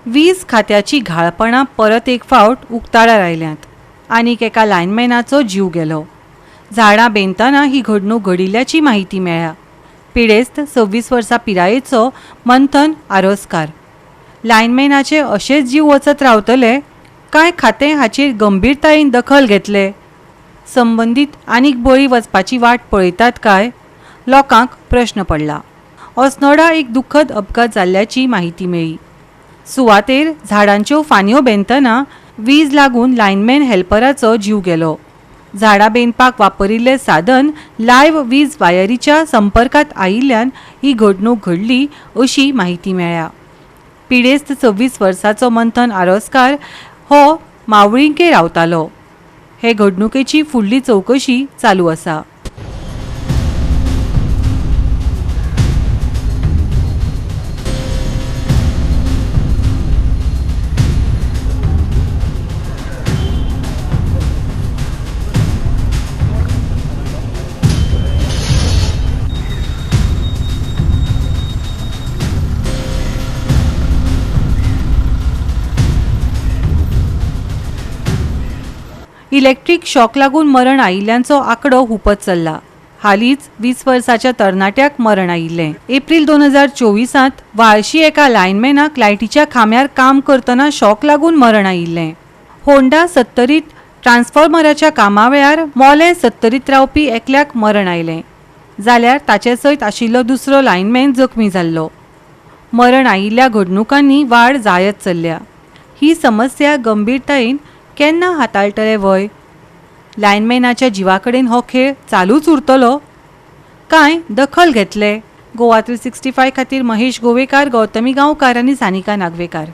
वीज खात्याची घाळपणां परत एक फावट उक्ताडार आयल्यांत आनीक एका लायनमॅनाचो जीव गेलो। झाडां बेंदतना ही घडणूक घडिल्ल्याची माहिती मेळ्ळ्या। पिडेस्त 26 वर्सां पिरायेचो मंथन आरोसकार। लायनमॅनाचे अशेच जीव वचत रावतले काय खातें हाचेर गंभीरतायेन दखल घेतले? संबंदीत आनीक बळी वचपाची वाट पळयतात काय? लोकांक प्रश्न पडला। अस्नोडा एक दुख्खद अपघात जाल्ल्याची माहिती मेळ्ळी। सुवातेर झाडांच्यो फांन्यो बेंदतना वीज लागून लायनमॅन हेल्पराचो जीव गेलो। झाडां बेंदपाक वापरिल्लें साधन लायव्ह वीज वायरीच्या संपर्कांत आयिल्ल्यान ही घडणूक घडली अशी माहिती मेळ्ळ्या। पिडेस्त 26 वर्सांचो मंथन आरोसकार हो मावळिंके रावतालो। हे घडणुकेची फुडली चवकशी चालू आसा। इलेक्ट्रीक शॉक लागून मरण आयिल्ल्यांचो आंकडो हुपत चल्ला। हालींच 20 वर्साच्या तरणाट्याक मरण आयिल्लें। एप्रिल 2024 वाळशी एका लायनमॅनाक लायटीच्या खांब्यार काम करतना शॉक लागून मरण आयिल्लें। होंडा 70त ट्रान्सफॉर्मराच्या कामा वेळार मोले 70त रावपी एकल्याक मरण आयलें, जाल्यार ताचे सयत आशिल्लो दुसरो लायनमॅन जखमी जाल्लो। मरण आयिल्ल्या घडणुकांनी वाड जायत चल्ल्या। ही समस्या गंभीरतायेन केन्ना हाताळटले वय? लायनमॅनाच्या जिवाकडेन हो खेळ चालूच उरतलो काय दखल घेतले? गोवा 365 खातीर महेश गोवेकार, गौतमी गांवकार आनी सानिका नागवेकार।